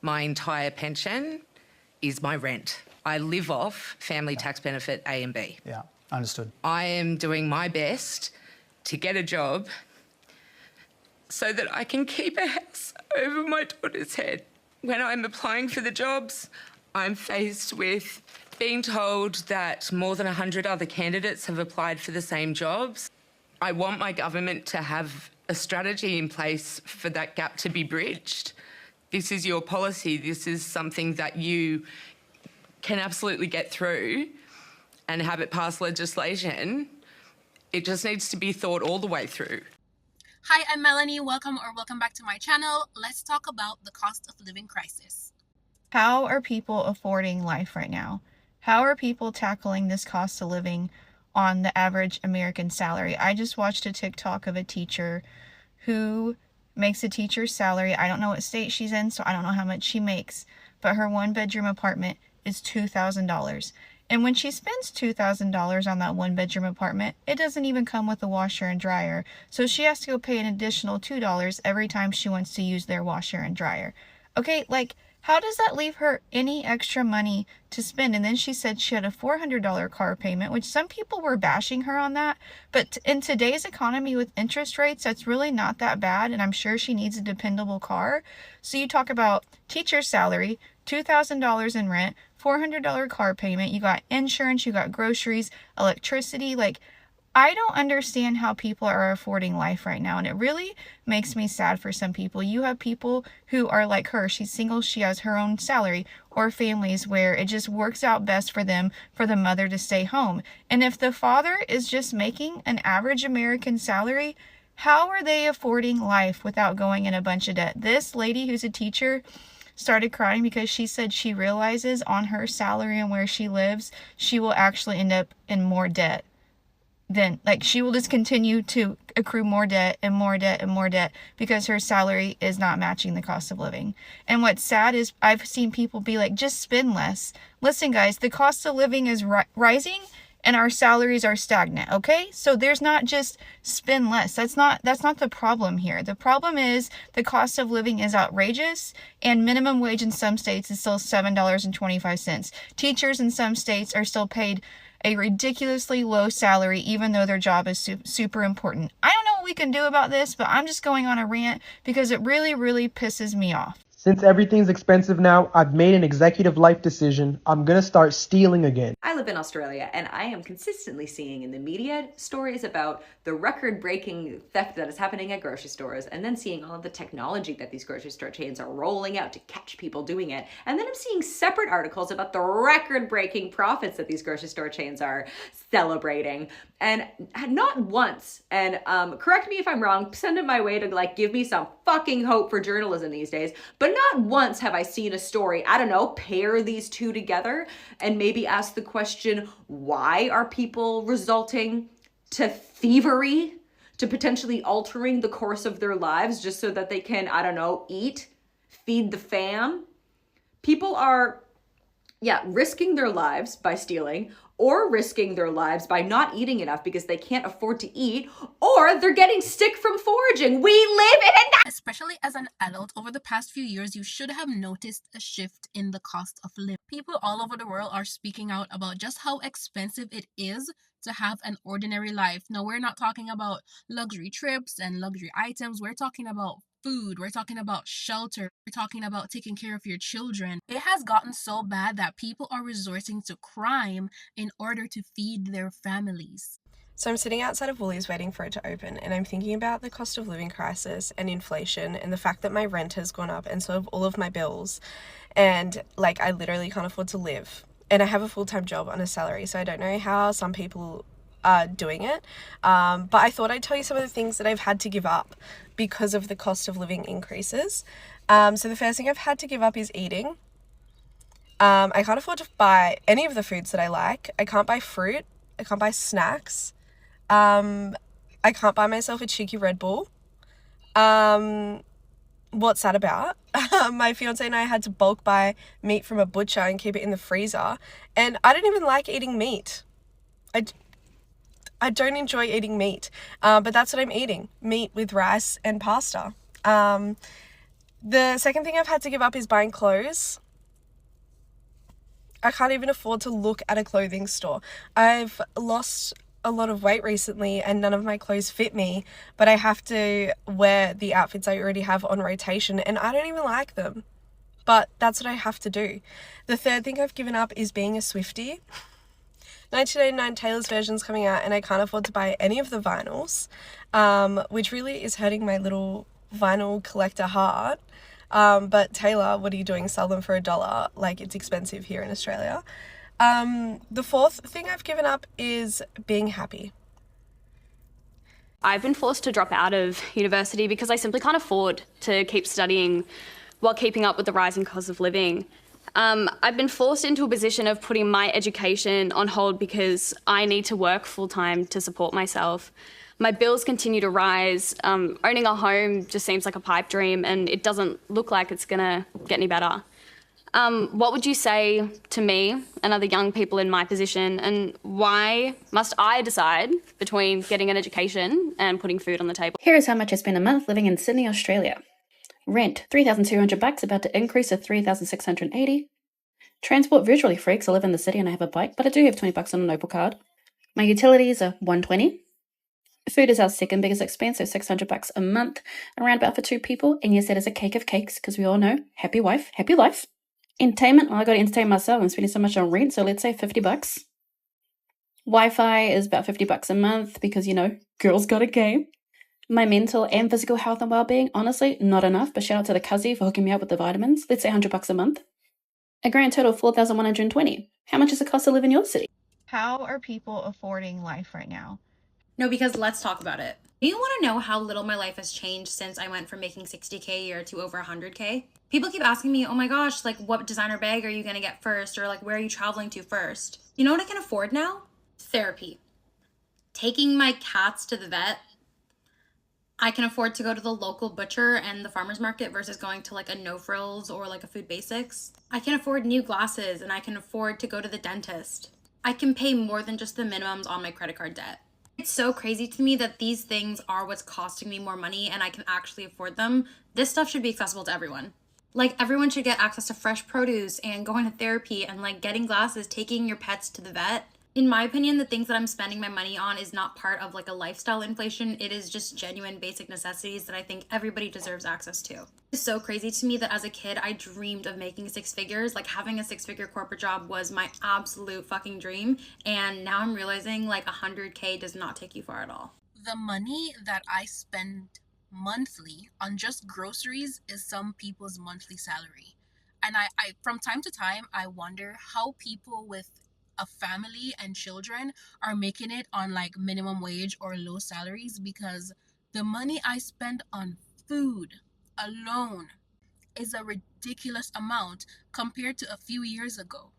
My entire pension is my rent. I live off family tax benefit A and B. Yeah, understood. I am doing my best to get a job so that I can keep a house over my daughter's head. When I'm applying for the jobs, I'm faced with being told that more than 100 other candidates have applied for the same jobs. I want my government to have a strategy in place for that gap to be bridged. This is your policy. This is something that you can absolutely get through and have it pass legislation. It just needs to be thought all the way through. Hi, I'm Melanie. Welcome back to my channel. Let's talk about the cost of living crisis. How are people affording life right now? How are people tackling this cost of living on the average American salary? I just watched a TikTok of a teacher who makes a teacher's salary. I don't know what state she's in, so I don't know how much she makes, but her one-bedroom apartment is $2,000. And when she spends $2,000 on that one-bedroom apartment, it doesn't even come with a washer and dryer. So she has to go pay an additional $2 every time she wants to use their washer and dryer. Okay, like, how does that leave her any extra money to spend? And then she said she had a $400 car payment, which some people were bashing her on that. But in today's economy with interest rates, that's really not that bad. And I'm sure she needs a dependable car. So you talk about teacher's salary, $2,000 in rent, $400 car payment, you got insurance, you got groceries, electricity. Like, I don't understand how people are affording life right now, and it really makes me sad for some people. You have people who are like her. She's single, she has her own salary, or families where it just works out best for them for the mother to stay home. And if the father is just making an average American salary, how are they affording life without going in a bunch of debt? This lady who's a teacher started crying because she said she realizes on her salary and where she lives, she will actually end up in more debt. Then, like, she will just continue to accrue more debt and more debt and more debt because her salary is not matching the cost of living. And what's sad is I've seen people be like, just spend less. Listen, guys, the cost of living is rising and our salaries are stagnant, okay? So there's not just spend less. That's not the problem here. The problem is the cost of living is outrageous, and minimum wage in some states is still $7.25. Teachers in some states are still paid a ridiculously low salary, even though their job is super important. I don't know what we can do about this, but I'm just going on a rant because it really, really pisses me off. Since everything's expensive now, I've made an executive life decision. I'm gonna start stealing again. I live in Australia, and I am consistently seeing in the media stories about the record-breaking theft that is happening at grocery stores, and then seeing all of the technology that these grocery store chains are rolling out to catch people doing it. And then I'm seeing separate articles about the record-breaking profits that these grocery store chains are celebrating. And not once, and correct me if I'm wrong, send it my way to like give me some fucking hope for journalism these days, but not once have I seen a story, I don't know, pair these two together and maybe ask the question, why are people resulting to thievery, to potentially altering the course of their lives just so that they can, I don't know, eat, feed the fam? People are, risking their lives by stealing, or risking their lives by not eating enough because they can't afford to eat, or they're getting sick from foraging. We live in a... Especially as an adult, over the past few years, you should have noticed a shift in the cost of living. People all over the world are speaking out about just how expensive it is to have an ordinary life. No, we're not talking about luxury trips and luxury items. We're talking about food, we're talking about shelter, we're talking about taking care of your children. It has gotten so bad that people are resorting to crime in order to feed their families. So I'm sitting outside of Woolies waiting for it to open, and I'm thinking about the cost of living crisis and inflation and the fact that my rent has gone up and so have all of my bills, and like I literally can't afford to live. And I have a full-time job on a salary, so I don't know how some people are doing it, but I thought I'd tell you some of the things that I've had to give up because of the cost of living increases. So the first thing I've had to give up is eating. I can't afford to buy any of the foods that I like. I can't buy fruit. I can't buy snacks. I can't buy myself a cheeky Red Bull. What's that about? My fiance and I had to bulk buy meat from a butcher and keep it in the freezer, and I don't even like eating meat. I don't enjoy eating meat, but that's what I'm eating, meat with rice and pasta. The second thing I've had to give up is buying clothes. I can't even afford to look at a clothing store. I've lost a lot of weight recently and none of my clothes fit me, but I have to wear the outfits I already have on rotation and I don't even like them. But that's what I have to do. The third thing I've given up is being a Swiftie. 1989 Taylor's version's coming out and I can't afford to buy any of the vinyls, which really is hurting my little vinyl collector heart. But Taylor, what are you doing? Sell them for $1. Like, it's expensive here in Australia. The fourth thing I've given up is being happy. I've been forced to drop out of university because I simply can't afford to keep studying while keeping up with the rising cost of living. I've been forced into a position of putting my education on hold because I need to work full-time to support myself. My bills continue to rise. Owning a home just seems like a pipe dream and it doesn't look like it's gonna get any better. What would you say to me and other young people in my position, and why must I decide between getting an education and putting food on the table? Here is how much I spend a month living in Sydney, Australia. Rent, $3,200, about to increase to $3,680. Transport, virtually free because I live in the city and I have a bike, but I do have $20 on an Opal card. My utilities are $120. Food is our second biggest expense, so $600 a month, around about for 2 people. And yes, that is a cake of cakes because we all know happy wife, happy life. Entertainment, well, I got to entertain myself. I'm spending so much on rent, so let's say $50. Wi-Fi is about $50 a month because, girls got a game. My mental and physical health and well-being, honestly, not enough, but shout out to the Cuzzy for hooking me up with the vitamins. Let's say $100 a month. A grand total of $4,120. How much does it cost to live in your city? How are people affording life right now? No, because let's talk about it. Do you want to know how little my life has changed since I went from making $60K a year to over $100K? People keep asking me, oh my gosh, like what designer bag are you going to get first? Or like where are you traveling to first? You know what I can afford now? Therapy. Taking my cats to the vet. I can afford to go to the local butcher and the farmer's market versus going to like a No Frills or like a Food Basics. I can afford new glasses and I can afford to go to the dentist. I can pay more than just the minimums on my credit card debt. It's so crazy to me that these things are what's costing me more money and I can actually afford them. This stuff should be accessible to everyone. Like everyone should get access to fresh produce and going to therapy and like getting glasses, taking your pets to the vet. In my opinion, the things that I'm spending my money on is not part of like a lifestyle inflation. It is just genuine basic necessities that I think everybody deserves access to. It's so crazy to me that as a kid, I dreamed of making 6 figures. Like having a 6-figure corporate job was my absolute fucking dream. And now I'm realizing like $100K does not take you far at all. The money that I spend monthly on just groceries is some people's monthly salary. And I from time to time, I wonder how people with a family and children are making it on like minimum wage or low salaries, because the money I spend on food alone is a ridiculous amount compared to a few years ago.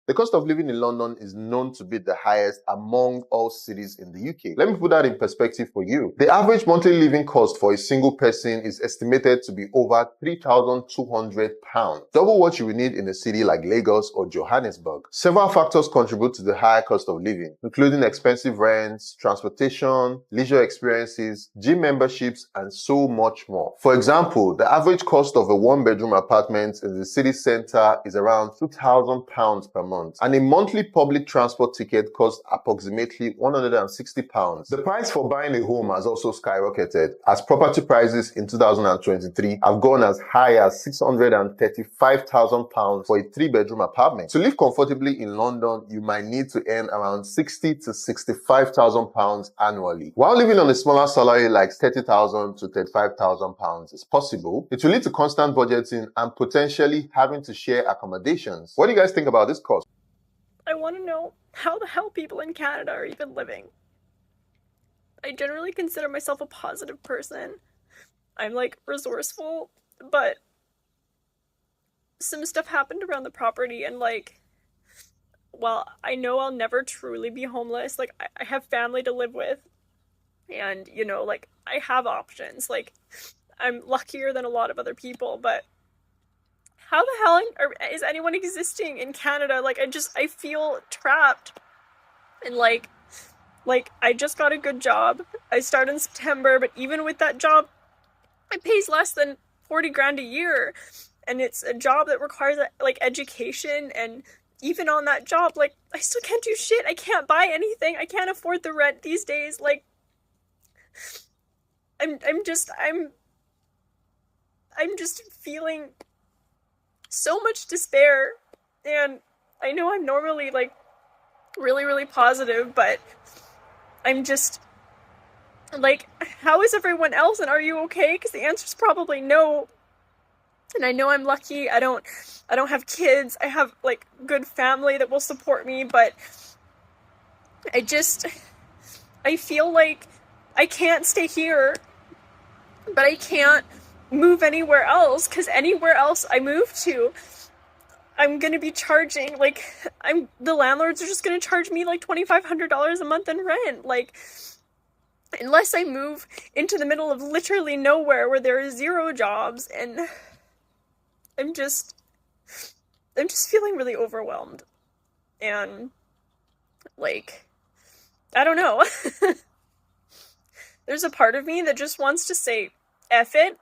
The cost of living in London is known to be the highest among all cities in the UK. Let me put that in perspective for you. The average monthly living cost for a single person is estimated to be over £3,200, double what you would need in a city like Lagos or Johannesburg. Several factors contribute to the higher cost of living, including expensive rents, transportation, leisure experiences, gym memberships, and so much more. For example, the average cost of a 1-bedroom apartment in the city centre is around £2,000 per month, and a monthly public transport ticket costs approximately £160. The price for buying a home has also skyrocketed, as property prices in 2023 have gone as high as £635,000 for a 3-bedroom apartment. To live comfortably in London, you might need to earn around £60,000 to £65,000 annually. While living on a smaller salary like £30,000 to £35,000 is possible, it will lead to constant budgeting and potentially having to share accommodations. What do you guys think about this cost? I want to know how the hell people in Canada are even living. I generally consider myself a positive person. I'm like resourceful, but some stuff happened around the property and like, well, I know I'll never truly be homeless. Like I have family to live with and like I have options. Like I'm luckier than a lot of other people, but how the hell is anyone existing in Canada? Like I feel trapped. And like I just got a good job. I start in September, but even with that job, it pays less than 40 grand a year, and it's a job that requires like education, and even on that job, like, I still can't do shit. I can't buy anything. I can't afford the rent these days. Like, I'm just feeling so much despair, and I know I'm normally like really, really positive, but I'm just like, how is everyone else, and are you okay? Because the answer's probably no. And I know I'm lucky. I don't have kids. I have like good family that will support me, but I feel like I can't stay here, but I can't move anywhere else, because anywhere else I move to, I'm gonna be charging, like, the landlords are just gonna charge me like $2,500 a month in rent. Like, unless I move into the middle of literally nowhere where there are 0 jobs, and I'm just feeling really overwhelmed. And like, I don't know. There's a part of me that just wants to say F it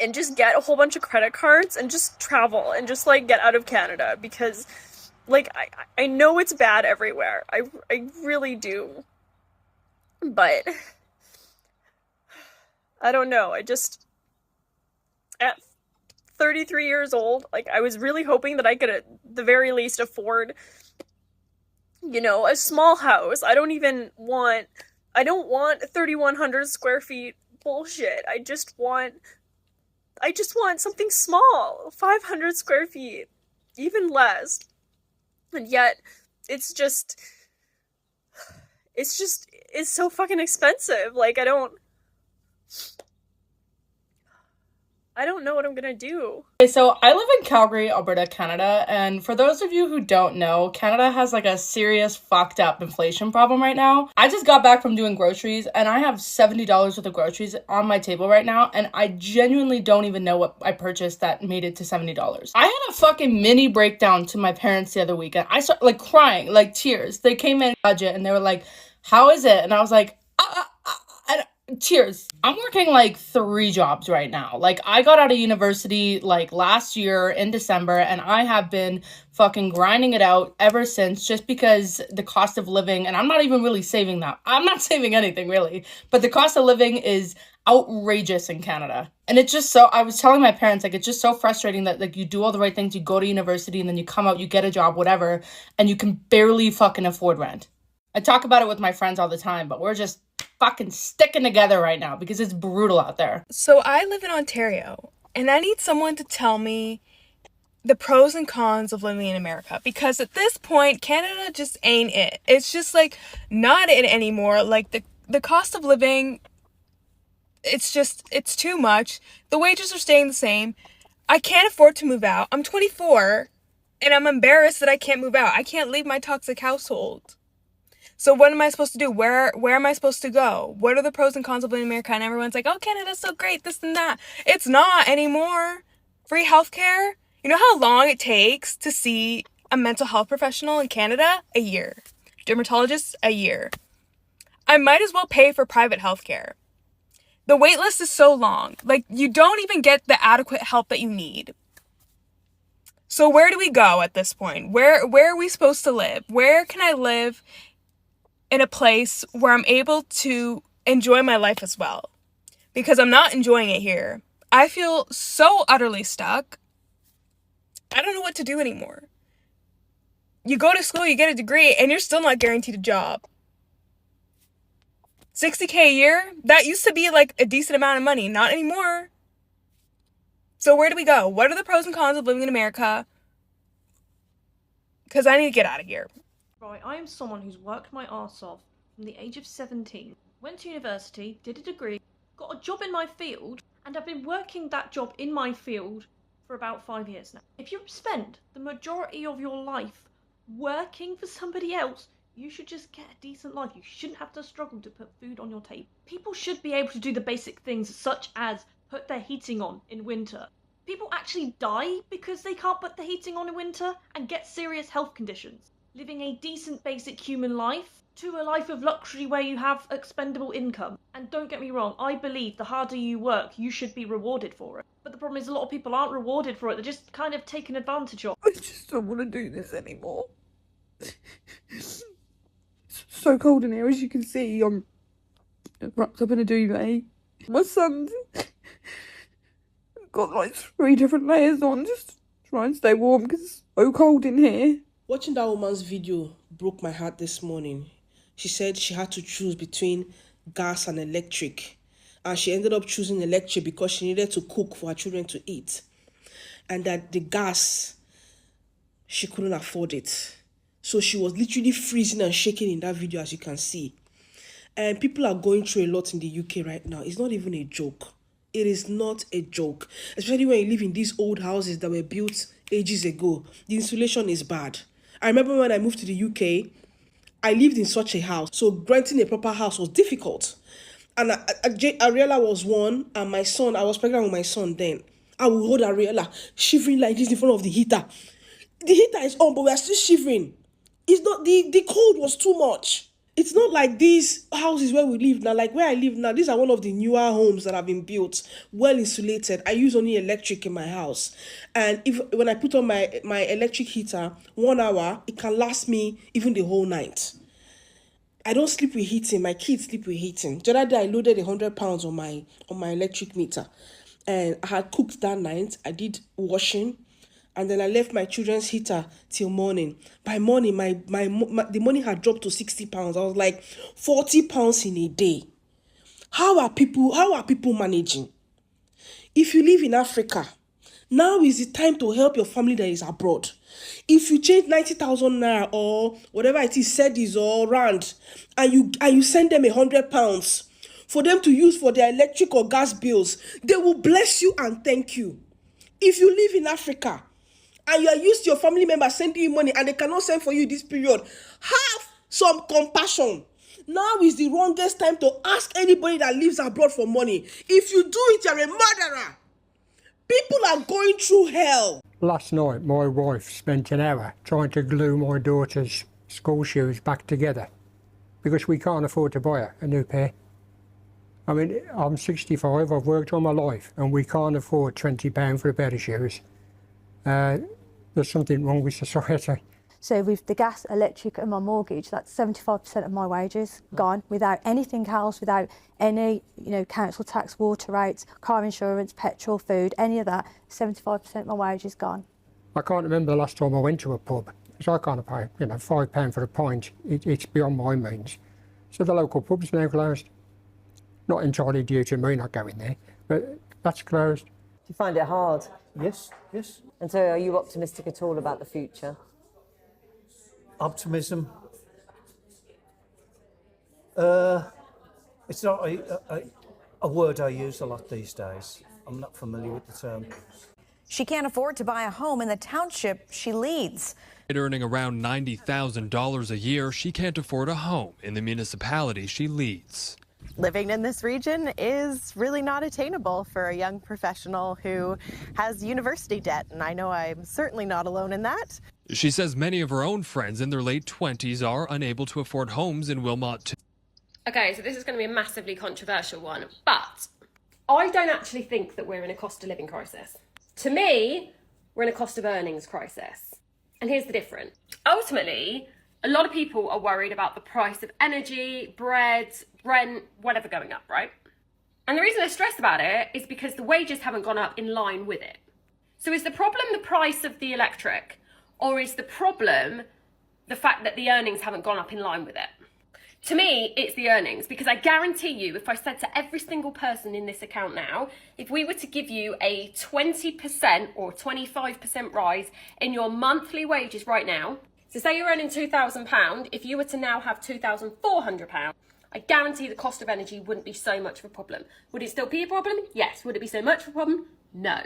and just get a whole bunch of credit cards and just travel and just like get out of Canada, because like I know it's bad everywhere. I really do. But I don't know. I just, at 33 years old, like, I was really hoping that I could at the very least afford, you know, a small house. I don't want 3,100 square feet bullshit. I just want something small, 500 square feet, even less. And yet, it's so fucking expensive. Like, I don't know what I'm gonna do. Okay, so I live in Calgary, Alberta, Canada, and for those of you who don't know, Canada has like a serious fucked up inflation problem right now. I just got back from doing groceries, and I have $70 worth of groceries on my table right now, and I genuinely don't even know what I purchased that made it to $70. I had a fucking mini breakdown to my parents the other week, and I started like crying, like tears. They came in budget, and they were like, how is it? And I was like, tears. I'm working like 3 jobs right now. Like, I got out of university like last year in December, and I have been fucking grinding it out ever since, just because the cost of living, and I'm not even really saving that. I'm not saving anything really, but the cost of living is outrageous in Canada. And it's just so, I was telling my parents, like, it's just so frustrating that like you do all the right things, you go to university, and then you come out, you get a job, whatever, and you can barely fucking afford rent. I talk about it with my friends all the time, but we're just fucking sticking together right now because it's brutal out there. So I live in Ontario, and I need someone to tell me the pros and cons of living in America, because at this point, Canada just ain't it. It's just like not it anymore. Like the cost of living, it's too much. The wages are staying the same. I can't afford to move out. I'm 24, and I'm embarrassed that I can't move out. I can't leave my toxic household. So what am I supposed to do? Where am I supposed to go? What are the pros and cons of living in America? And everyone's like, oh, Canada's so great, this and that. It's not anymore. Free healthcare. You know how long it takes to see a mental health professional in Canada? A year. Dermatologist? A year. I might as well pay for private healthcare. The wait list is so long. Like, you don't even get the adequate help that you need. So where do we go at this point? Where are we supposed to live? Where can I live in a place where I'm able to enjoy my life as well? Because I'm not enjoying it here. I feel so utterly stuck. I don't know what to do anymore. You go to school, you get a degree, and you're still not guaranteed a job. $60K a year? That used to be like a decent amount of money. Not anymore. So where do we go? What are the pros and cons of living in America? Because I need to get out of here. Right, I am someone who's worked my arse off from the age of 17, went to university, did a degree, got a job in my field, and I've been working that job in my field for about 5 years now. If you've spent the majority of your life working for somebody else, you should just get a decent life. You shouldn't have to struggle to put food on your table. People should be able to do the basic things such as put their heating on in winter. People actually die because they can't put the heating on in winter and get serious health conditions. Living a decent basic human life to a life of luxury where you have expendable income. And don't get me wrong, I believe the harder you work, you should be rewarded for it. But the problem is a lot of people aren't rewarded for it, they're just kind of taken advantage of. I just don't want to do this anymore. It's so cold in here, as you can see. I'm wrapped up in a duvet. My son's got like 3 different layers on, just to try and stay warm because it's so cold in here. Watching that woman's video broke my heart this morning. She said she had to choose between gas and electric. And she ended up choosing electric because she needed to cook for her children to eat. And that the gas, she couldn't afford it. So she was literally freezing and shaking in that video, as you can see. And people are going through a lot in the UK right now. It's not even a joke. It is not a joke. Especially when you live in these old houses that were built ages ago. The insulation is bad. I remember when I moved to the UK, I lived in such a house. So renting a proper house was difficult. And Ariella was one, and my son, I was pregnant with my son then. I would hold Ariella shivering like this in front of the heater. The heater is on, but we are still shivering. It's not, the cold was too much. It's not like these houses where we live now. Like where I live now, these are one of the newer homes that have been built, well insulated. I use only electric in my house. And when I put on my electric heater, 1 hour, it can last me even the whole night. I don't sleep with heating. My kids sleep with heating. The other day, I loaded 100 pounds on my electric meter. And I had cooked that night. I did washing. And then I left my children's heater till morning. By morning, the money had dropped to 60 pounds. I was like, 40 pounds in a day. How are people managing? If you live in Africa, now is the time to help your family that is abroad. If you change 90,000 naira or whatever it is, cedis or rand, and you send them 100 pounds for them to use for their electric or gas bills, they will bless you and thank you. If you live in Africa, and you are used to your family members sending you money and they cannot send for you this period, have some compassion. Now is the wrongest time to ask anybody that lives abroad for money. If you do it, you're a murderer. People are going through hell. Last night, my wife spent an hour trying to glue my daughter's school shoes back together because we can't afford to buy her a new pair. I mean, I'm 65, I've worked all my life, and we can't afford £20 for a pair of shoes. There's something wrong with society. So with the gas, electric and my mortgage, that's 75% of my wages gone without anything else, without any, council tax, water rates, car insurance, petrol, food, any of that. 75% of my wages gone. I can't remember the last time I went to a pub because I can't pay, £5 for a pint. It's beyond my means. So the local pub's now closed. Not entirely due to me not going there, but that's closed. Do you find it hard? Yes, yes. And so are you optimistic at all about the future? Optimism. It's not a word I use a lot these days. I'm not familiar with the term. She can't afford to buy a home in the township she leads. Earning around $90,000 a year, she can't afford a home in the municipality she leads. Living in this region is really not attainable for a young professional who has university debt, and I know I'm certainly not alone in that. She says many of her own friends in their late 20s are unable to afford homes in Wilmot too. Okay, so this is going to be a massively controversial one, but I don't actually think that we're in a cost of living crisis. To me, we're in a cost of earnings crisis. And here's the difference. Ultimately, a lot of people are worried about the price of energy, bread, rent, whatever going up, right? And the reason they're stressed about it is because the wages haven't gone up in line with it. So is the problem the price of the electric, or is the problem the fact that the earnings haven't gone up in line with it? To me, it's the earnings, because I guarantee you, if I said to every single person in this account now, if we were to give you a 20% or 25% rise in your monthly wages right now, so say you're earning £2,000, if you were to now have £2,400, I guarantee the cost of energy wouldn't be so much of a problem. Would it still be a problem? Yes. Would it be so much of a problem? No.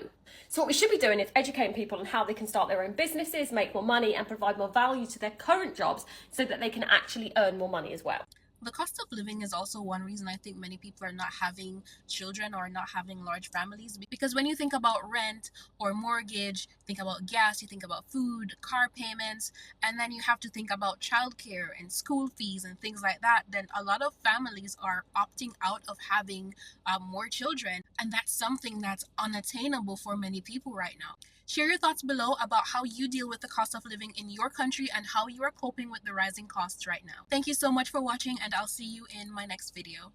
So what we should be doing is educating people on how they can start their own businesses, make more money and provide more value to their current jobs so that they can actually earn more money as well. The cost of living is also one reason I think many people are not having children or not having large families, because when you think about rent or mortgage, think about gas, you think about food, car payments, and then you have to think about childcare and school fees and things like that, then a lot of families are opting out of having more children, and that's something that's unattainable for many people right now. Share your thoughts below about how you deal with the cost of living in your country and how you are coping with the rising costs right now. Thank you so much for watching, and I'll see you in my next video.